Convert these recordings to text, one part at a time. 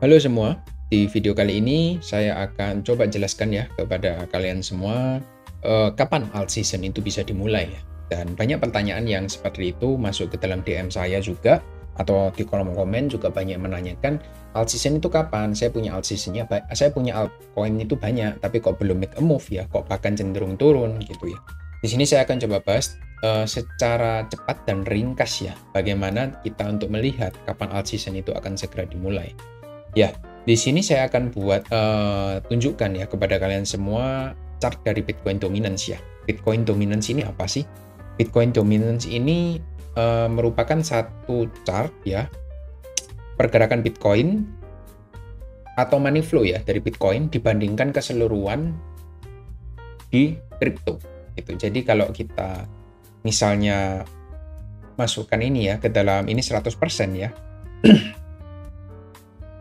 Halo semua, di video kali ini saya akan coba jelaskan ya kepada kalian semua kapan alt season itu bisa dimulai ya. Dan banyak pertanyaan yang seperti itu masuk ke dalam DM saya juga atau di kolom komen juga banyak menanyakan alt season itu kapan? Saya punya alt seasonnya, saya punya altcoin itu banyak, tapi kok belum make a move ya, kok bahkan cenderung turun gitu ya. Di sini saya akan coba bahas secara cepat dan ringkas ya, bagaimana kita untuk melihat kapan alt season itu akan segera dimulai. Ya, di sini saya akan buat tunjukkan ya kepada kalian semua chart dari Bitcoin Dominance ya. Bitcoin Dominance ini apa sih? Bitcoin Dominance ini merupakan satu chart ya, pergerakan Bitcoin atau money flow ya dari Bitcoin dibandingkan keseluruhan di kripto gitu. Jadi kalau kita misalnya masukkan ini ya ke dalam ini 100% ya.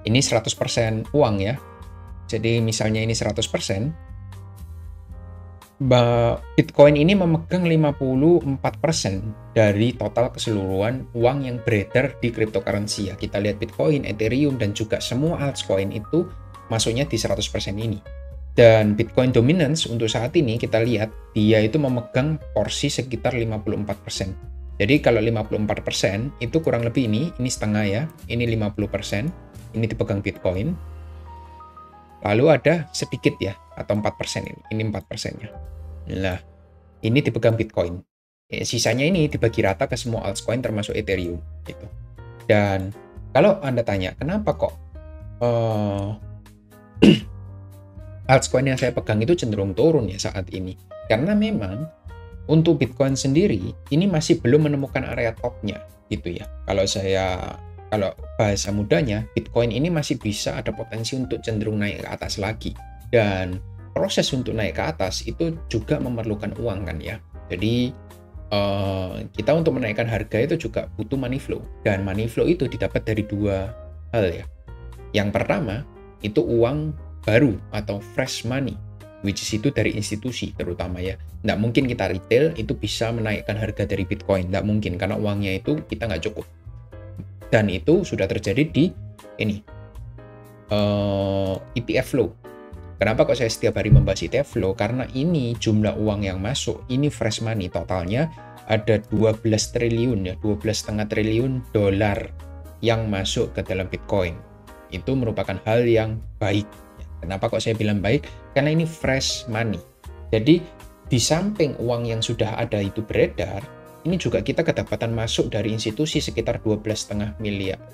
Ini 100% uang ya. Jadi misalnya ini 100%, Bitcoin ini memegang 54% dari total keseluruhan uang yang beredar di cryptocurrency ya. Kita lihat Bitcoin, Ethereum, dan juga semua altcoin itu masuknya di 100% ini. Dan Bitcoin Dominance untuk saat ini kita lihat dia itu memegang porsi sekitar 54%. Jadi kalau 54% itu kurang lebih ini setengah ya, ini 50%. Ini dipegang Bitcoin, lalu ada sedikit ya, atau 4% ini 4%-nya. Nah, ini dipegang Bitcoin. Sisanya ini dibagi rata ke semua altcoin termasuk Ethereum. Gitu. Dan kalau Anda tanya, kenapa kok altcoin yang saya pegang itu cenderung turun ya saat ini? Karena memang untuk Bitcoin sendiri, ini masih belum menemukan area topnya gitu ya. Kalau bahasa mudanya, Bitcoin ini masih bisa ada potensi untuk cenderung naik ke atas lagi. Dan proses untuk naik ke atas itu juga memerlukan uang kan ya. Jadi kita untuk menaikkan harga itu juga butuh money flow. Dan money flow itu didapat dari dua hal ya. Yang pertama, itu uang baru atau fresh money. Which is itu dari institusi terutama ya. Nggak mungkin kita retail itu bisa menaikkan harga dari Bitcoin. Nggak mungkin, karena uangnya itu kita nggak cukup. Dan itu sudah terjadi di ini ETF flow. Kenapa kok saya setiap hari membahas ETF flow? Karena ini jumlah uang yang masuk, ini fresh money totalnya ada 12 triliun ya, 12,5 triliun dolar yang masuk ke dalam Bitcoin. Itu merupakan hal yang baik. Kenapa kok saya bilang baik? Karena ini fresh money. Jadi di samping uang yang sudah ada itu beredar, ini juga kita kedapatan masuk dari institusi sekitar 12,5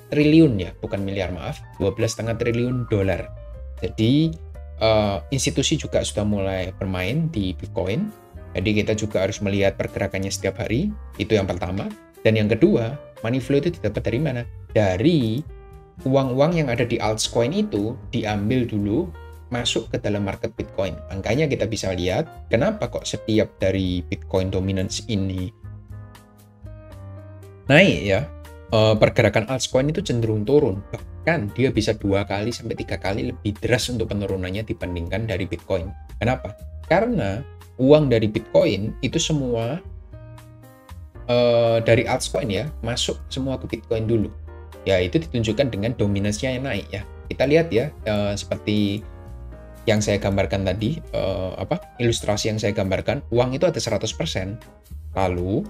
triliun ya, bukan miliar maaf, 12,5 triliun dolar. Jadi institusi juga sudah mulai bermain di Bitcoin. Jadi kita juga harus melihat pergerakannya setiap hari, itu yang pertama. Dan yang kedua, money flow itu didapat dari mana? Dari uang-uang yang ada di altcoin itu diambil dulu masuk ke dalam market Bitcoin. Makanya kita bisa lihat kenapa kok setiap dari Bitcoin Dominance ini naik ya, pergerakan altcoin itu cenderung turun. Bahkan dia bisa 2 kali sampai 3 kali lebih deras untuk penurunannya dibandingkan dari Bitcoin. Kenapa? Karena uang dari Bitcoin itu semua dari altcoin ya, masuk semua ke Bitcoin dulu. Ya, itu ditunjukkan dengan dominasinya yang naik ya. Kita lihat ya, seperti yang saya gambarkan tadi, ilustrasi yang saya gambarkan, uang itu ada 100%. Lalu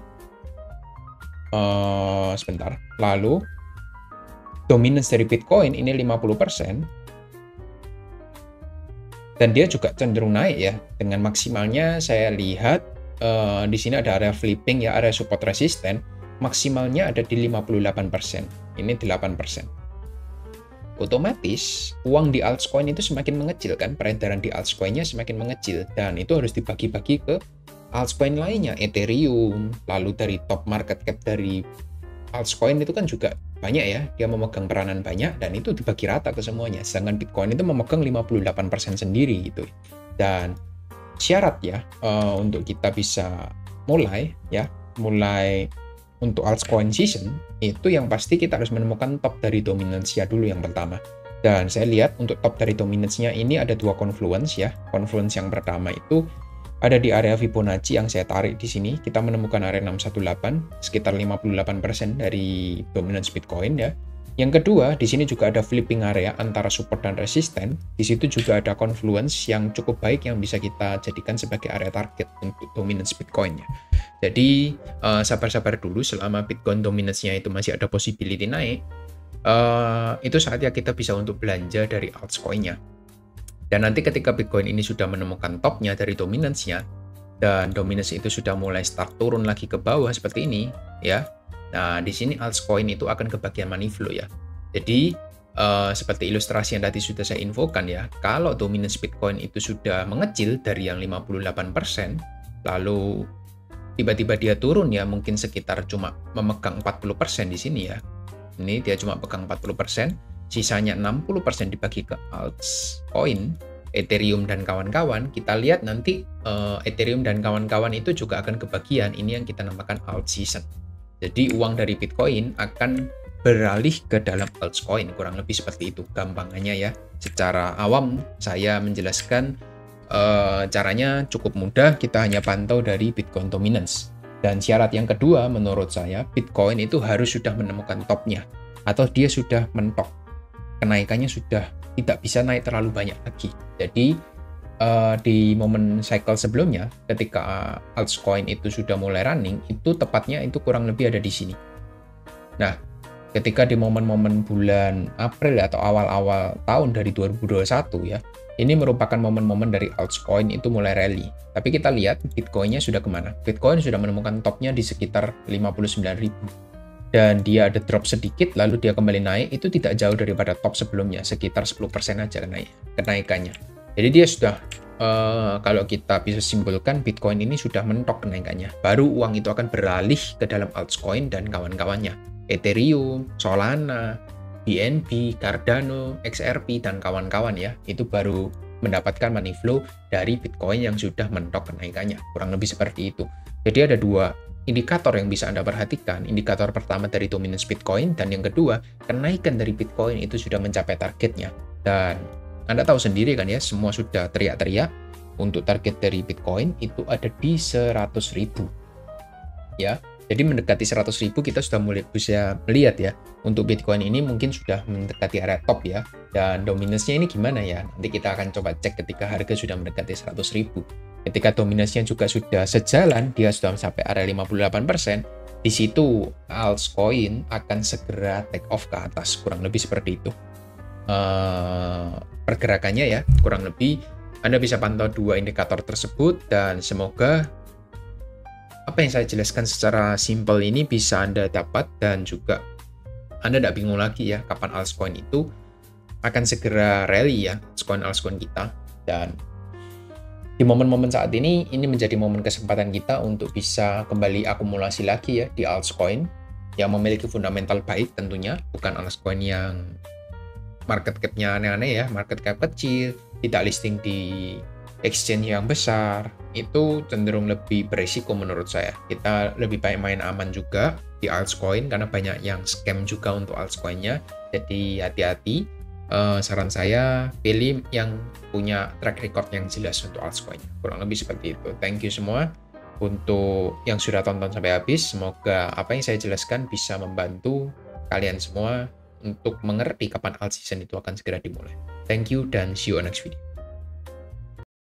lalu dominance dari Bitcoin ini 50%, dan dia juga cenderung naik ya. Dengan maksimalnya saya lihat di sini ada area flipping ya, area support resisten, maksimalnya ada di 58%. Ini 8%. Otomatis uang di altcoin itu semakin mengecil kan, peredaran di altcoinnya semakin mengecil, dan itu harus dibagi-bagi ke altcoin lainnya, Ethereum, lalu dari top market cap dari altcoin itu kan juga banyak ya, dia memegang peranan banyak, dan itu dibagi rata ke semuanya. Sedangkan Bitcoin itu memegang 58% sendiri gitu. Dan syarat ya untuk kita bisa mulai untuk altcoin season, itu yang pasti kita harus menemukan top dari dominance-nya dulu yang pertama. Dan saya lihat untuk top dari dominance-nya ini ada 2 confluence ya. Confluence yang pertama itu ada di area Fibonacci yang saya tarik di sini. Kita menemukan area 618, sekitar 58% dari dominance Bitcoin ya. Yang kedua, di sini juga ada flipping area antara support dan resisten. Di situ juga ada confluence yang cukup baik yang bisa kita jadikan sebagai area target untuk dominance Bitcoin-nya. Jadi, sabar-sabar dulu selama Bitcoin dominance-nya itu masih ada possibility naik. Itu saatnya kita bisa untuk belanja dari altcoin-nya. Dan nanti ketika Bitcoin ini sudah menemukan top-nya dari dominance-nya, dan dominance itu sudah mulai start turun lagi ke bawah seperti ini, ya. Nah, di sini altcoin itu akan kebagian money flow ya. Jadi, seperti ilustrasi yang tadi sudah saya infokan ya, kalau dominance Bitcoin itu sudah mengecil dari yang 58%, lalu tiba-tiba dia turun ya, mungkin sekitar cuma memegang 40% di sini ya. Ini dia cuma pegang 40%, sisanya 60% dibagi ke altcoin, Ethereum dan kawan-kawan. Kita lihat nanti Ethereum dan kawan-kawan itu juga akan kebagian, ini yang kita namakan alt season. Jadi uang dari Bitcoin akan beralih ke dalam altcoin, kurang lebih seperti itu gampangannya ya. Secara awam saya menjelaskan caranya cukup mudah, kita hanya pantau dari Bitcoin dominance. Dan syarat yang kedua menurut saya, Bitcoin itu harus sudah menemukan topnya, atau dia sudah mentok. Kenaikannya sudah tidak bisa naik terlalu banyak lagi. Jadi di momen cycle sebelumnya, ketika altcoin itu sudah mulai running, itu tepatnya itu kurang lebih ada di sini. Nah, ketika di momen-momen bulan April atau awal-awal tahun dari 2021 ya, ini merupakan momen-momen dari altcoin itu mulai rally. Tapi kita lihat Bitcoin-nya sudah kemana? Bitcoin sudah menemukan topnya di sekitar 59.000. Dan dia ada drop sedikit, lalu dia kembali naik, itu tidak jauh daripada top sebelumnya, sekitar 10% aja kenaikannya. Jadi dia sudah, kalau kita bisa simpulkan, Bitcoin ini sudah mentok kenaikannya. Baru uang itu akan beralih ke dalam altcoin dan kawan-kawannya. Ethereum, Solana, BNB, Cardano, XRP, dan kawan-kawan ya. Itu baru mendapatkan money flow dari Bitcoin yang sudah mentok kenaikannya. Kurang lebih seperti itu. Jadi ada dua indikator yang bisa Anda perhatikan. Indikator pertama dari dominance Bitcoin, dan yang kedua, kenaikan dari Bitcoin itu sudah mencapai targetnya. Dan Anda tahu sendiri kan ya, semua sudah teriak-teriak untuk target dari Bitcoin itu ada di 100.000. Ya, jadi mendekati 100.000 kita sudah mulai bisa melihat ya, untuk Bitcoin ini mungkin sudah mendekati area top ya. Dan dominance-nya ini gimana ya? Nanti kita akan coba cek ketika harga sudah mendekati 100.000. Ketika dominasinya juga sudah sejalan, dia sudah sampai area 58%, di situ altcoin akan segera take off ke atas, kurang lebih seperti itu. Pergerakannya ya, kurang lebih Anda bisa pantau dua indikator tersebut, dan semoga apa yang saya jelaskan secara simpel ini bisa Anda dapat, dan juga Anda tidak bingung lagi ya, kapan altcoin itu akan segera rally ya, altcoin kita. Dan di momen-momen saat ini menjadi momen kesempatan kita untuk bisa kembali akumulasi lagi ya di altcoin yang memiliki fundamental baik tentunya, bukan altcoin yang market cap-nya aneh-aneh ya, market cap kecil, tidak listing di exchange yang besar, itu cenderung lebih berisiko menurut saya. Kita lebih baik main aman juga di altcoin, karena banyak yang scam juga untuk altcoin-nya, jadi hati-hati. Saran saya, pilih yang punya track record yang jelas untuk altcoin. Kurang lebih seperti itu. Thank you semua untuk yang sudah tonton sampai habis. Semoga apa yang saya jelaskan bisa membantu kalian semua untuk mengerti kapan alt season itu akan segera dimulai. Thank you dan see you on next video.